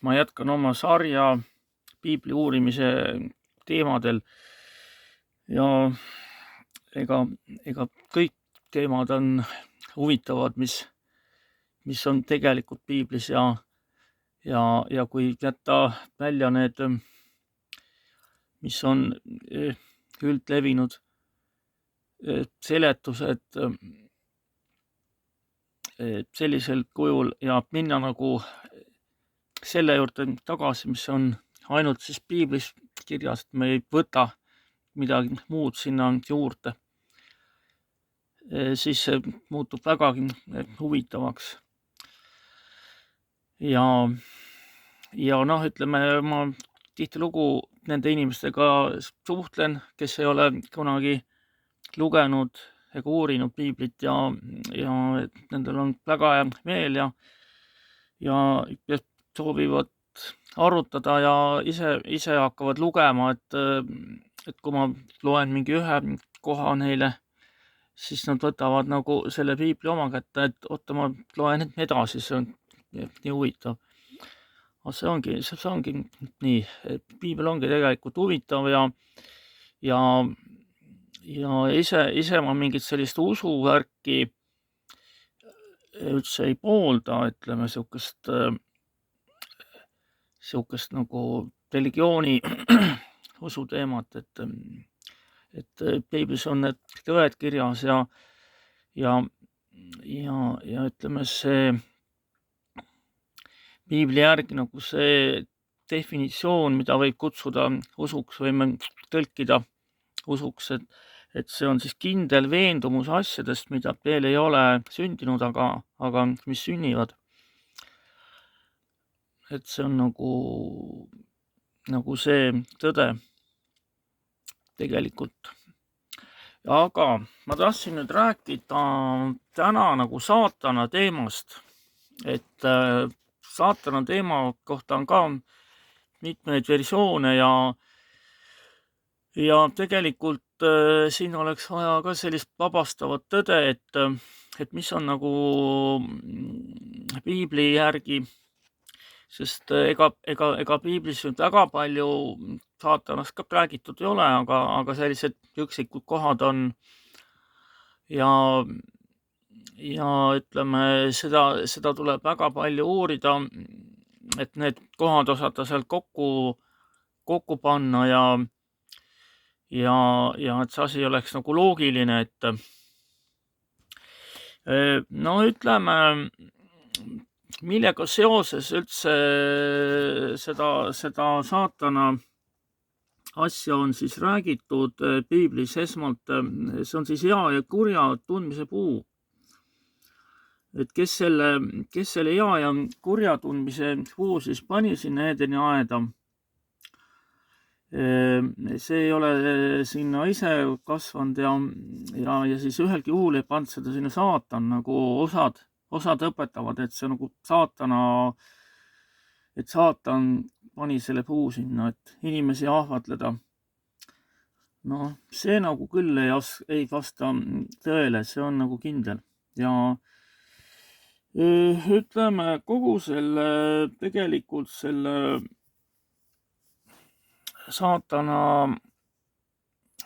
Ma jätkan oma sarja piibli uurimise teemadel ja ega, ega kõik teemad on huvitavad, mis on tegelikult piiblis ja kui jätta välja need, mis on üldlevinud seletused sellisel kujul ja minna nagu selle juurde tagasi, mis on ainult siis piiblis kirjas, et me ei võta midagi muud sinna juurde, siis see muutub vägagi huvitavaks. Ja noh, ütleme, ma tihtilugu nende inimestega suhtlen, kes ei ole kunagi lugenud ega uurinud piiblit ja nendel on väga hea meel ja soovivad arutada ja ise hakkavad lugema, et kui ma loen mingi ühe koha neile, siis nad võtavad nagu selle piibli oma kätte, et oota, ma loen edasi, see on nii huvitav. Aga see ongi nii, et piibel ongi tegelikult huvitav ja ise ma mingit sellist usuvärki üldse ei poolda, ütleme sihukest nagu religiooni usuteemat, et piiblis on need tõed kirjas ja ütleme, see piibli järgi nagu see definitsioon, mida võib kutsuda usuks, võime tõlkida usuks, et see on siis kindel veendumus asjadest, mida veel ei ole sündinud, aga mis sünnivad. Et see on nagu see tõde tegelikult. Aga ma tahtsin nüüd rääkida täna nagu saatana teemast, et saatana teema kohta on ka mitmeid versioone ja tegelikult siin oleks vaja ka sellist vabastavat tõde, et mis on nagu piibli järgi, sest ega piiblis nüüd väga palju saatanast ka räägitud ei ole, aga sellised üksikud kohad on ja ütleme, seda tuleb väga palju uurida, et need kohad osata sealt kokku panna ja et see asi oleks nagu loogiline, et no ütleme, millega seoses üldse seda saatana asja on siis räägitud piiblis esmalt, see on siis hea ja kurja tundmise puu. Et kes selle hea ja kurja tundmise puu siis pani sinna Eedeni aeda, see ei ole sinna ise kasvanud ja siis ühelgi juhul ei pannud seda sinna saatan, nagu osad õpetavad, et see nagu saatan pani selle puu sinna, et inimesi ahvatleda. No see nagu küll ei vasta tõele, see on nagu kindel ja ütleme, kogu tegelikult selle saatana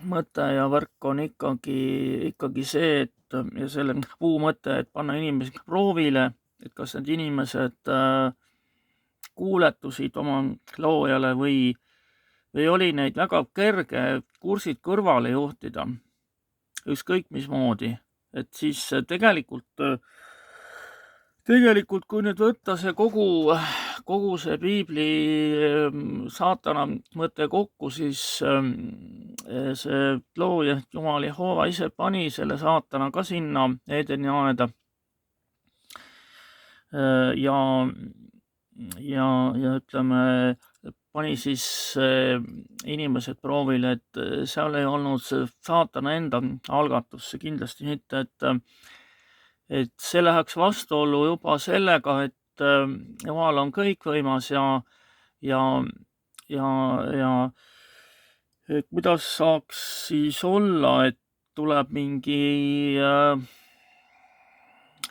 mõte ja värk on ikkagi see, et ja selle puu mõte, et panna inimesi proovile, et kas need inimesed kuuletusid oma loojale või oli neid väga kerge kursid kõrvale juhtida, ükskõik mismoodi, et siis tegelikult kui nüüd võtta see kogu see piibli saatana mõte kokku, siis see looja Jumal Jehova ise pani selle saatana ka sinna Eedeni aeda ja ütleme, pani siis inimesed proovile, et seal ei olnud see saatana enda algatus, see kindlasti mitte, et see läheks vastuollu juba sellega, et Jumal on kõikvõimas ja kuidas saaks siis olla, et tuleb mingi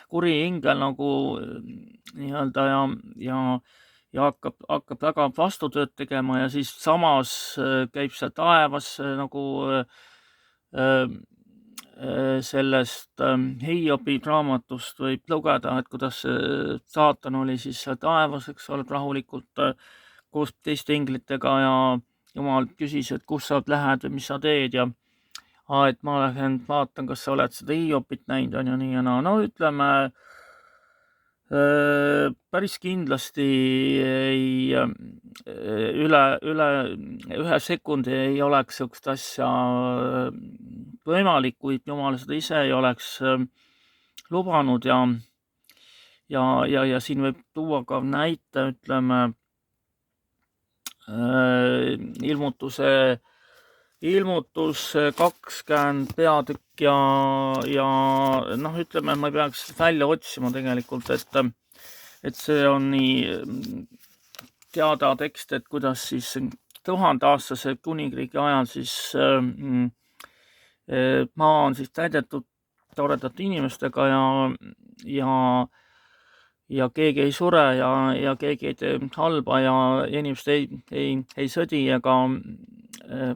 kuri ingel nagu nii-öelda ja ja hakkab väga vastutööd tegema ja siis samas käib seal taevas nagu sellest Hiobi raamatust võib lugeda, et kuidas saatan oli siis seal taevas, eks ole, rahulikult koos teiste inglitega ja Jumal küsis, et kus sa lähed või mis sa teed ja et ma lähen vaatan, kas sa oled seda Hiobit näinud on ju nii ja naa. No ütleme, päris kindlasti ei üle 1 sekundi ei oleks sihukest asja võimalik, kui Jumal seda ise ei oleks lubanud ja siin võib tuua ka näite, ütleme, ilmutus 20 peatükk ja noh, ütleme, ma ei peaks välja otsima tegelikult, et see on nii teada tekst, et kuidas siis 1000-aastase kuningriigi ajal siis maa on siis täidetud toredate inimestega ja keegi ei sure ja keegi ei tee halba ja inimesed ei sõdi ega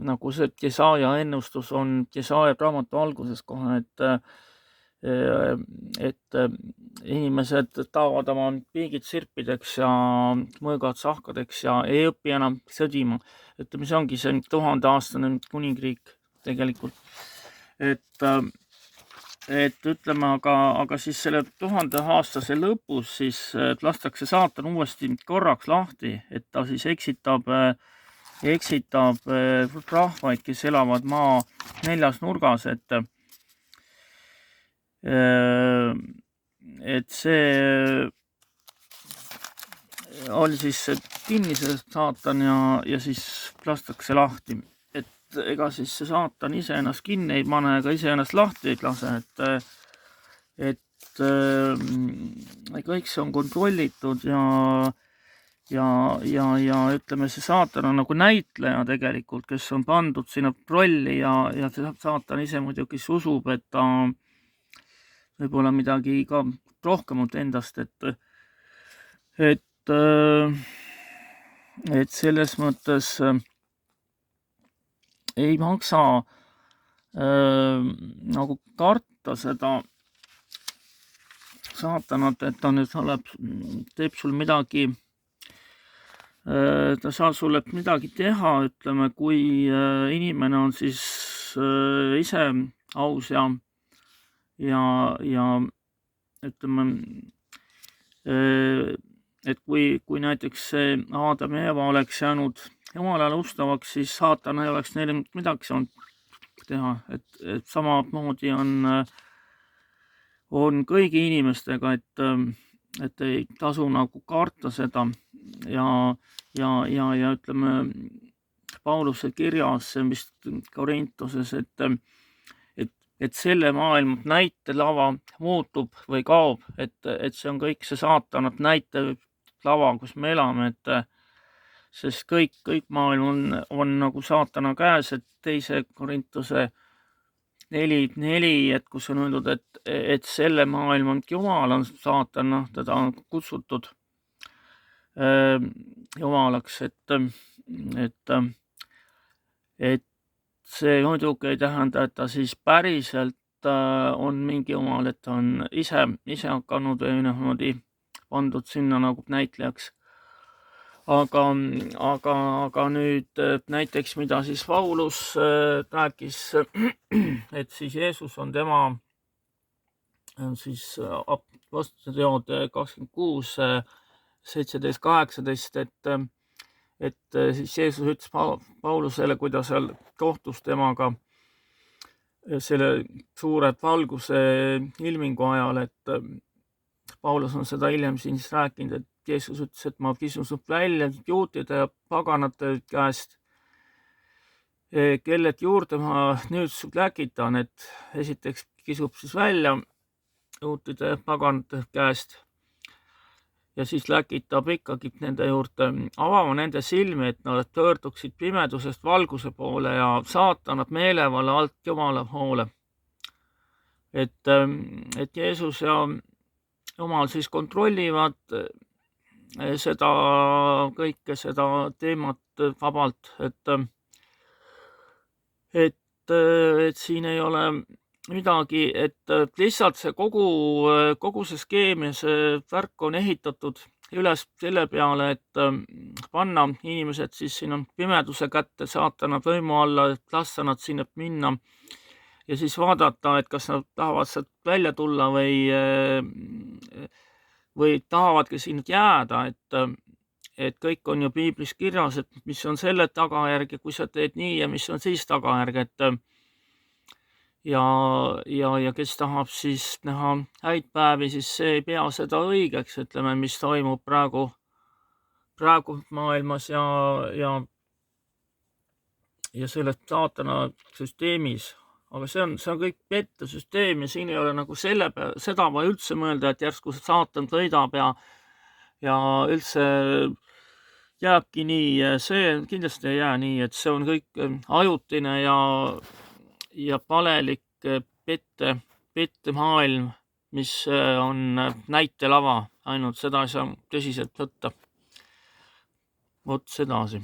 nagu see Jesaja ennustus on Jesaja raamatu alguses kohe, et inimesed taovad oma piigid sirpideks ja mõõgad sahkadeks ja ei õpi enam sõdima. Ütleme, see ongi see 1000-aastane kuningriik tegelikult. Et ütleme, aga siis selle 1000-aastase lõpus siis lastakse saatan uuesti korraks lahti, et ta siis eksitab rahvaid, kes elavad maa 4 nurgas, et see oli siis kinni see saatan ja siis lastakse lahti. Ega siis see saatan iseennast kinni ei pane ega iseennast lahti ei lase, et kõik see on kontrollitud ja ütleme, see saatan on nagu näitleja tegelikult, kes on pandud sinna rolli ja see saatan ise muidugi usub, et ta võib-olla midagi ka rohkemat endast, et selles mõttes ei maksa nagu karta seda saatanat, et ta nüüd teeb sul midagi, ta saab sulle midagi teha, ütleme, kui inimene on siis ise aus ja ütleme, et kui näiteks see Aadam ja Eeva oleks jäänud Jumalale ustavaks, siis saatan ei oleks neile midagi saanud teha, et samamoodi on kõigi inimestega, et ei tasu nagu karta seda ja ütleme, Pauluse kirjas, mis Korintoses, et selle maailma näitelava muutub või kaob, et see on kõik see saatanat näitelava, kus me elame, sest kõik maailm on nagu saatana käes, et 2 Korintuse 4:4, et kus on öeldud, et selle maailma Jumal on saatan, teda on kutsutud Jumalaks, et see muidugi ei tähenda, et ta siis päriselt on mingi Jumal, et ta on ise hakanud või niimoodi pandud sinna nagu näitlejaks. Aga nüüd näiteks, mida siis Paulus rääkis, et siis Jeesus on tema siis apostoliteod 26, 17, 18, et siis Jeesus ütles Paulusele, kui ta seal kohtus temaga selle suure valguse ilmingu ajal, et Paulus on seda hiljem siin siis rääkinud, et Jeesus ütles, et ma kisun sult välja juutide ja paganate käest, kellelt juurde ma nüüd läkitan, et esiteks kisub siis välja juutide ja paganate käest ja siis läkitab ikkagi nende juurde, avama nende silmi, et nad pöörduksid pimedusest valguse poole ja saatanat meelevalla alt Jumala poole. Et Jeesus ja Jumal siis kontrollivad seda kõike, seda teemat vabalt, et siin ei ole midagi, et lihtsalt see kogu see skeem ja see värk on ehitatud üles selle peale, et panna inimesed siis sinna pimeduse kätte, saata nad võimu alla, et lasta nad sinna minna ja siis vaadata, et kas nad tahavad sealt välja tulla või tahavadki sinna jääda, et kõik on ju piiblis kirjas, et mis on selle tagajärg ja kui sa teed nii ja mis on siis tagajärg, ja kes tahab siis näha häid päevi, siis see ei pea seda õigeks, ütleme, mis toimub praegu maailmas ja selles saatana süsteemis. Aga see on kõik pettesüsteem ja siin ei ole nagu seda vaja üldse mõelda, et järsku saatan võidab ja üldse jääbki nii. See kindlasti ei jää nii, et see on kõik ajutine ja palelik pettemaailm, mis on näitelava, ainult seda ei saa tõsiselt võtta. Vot sedasi.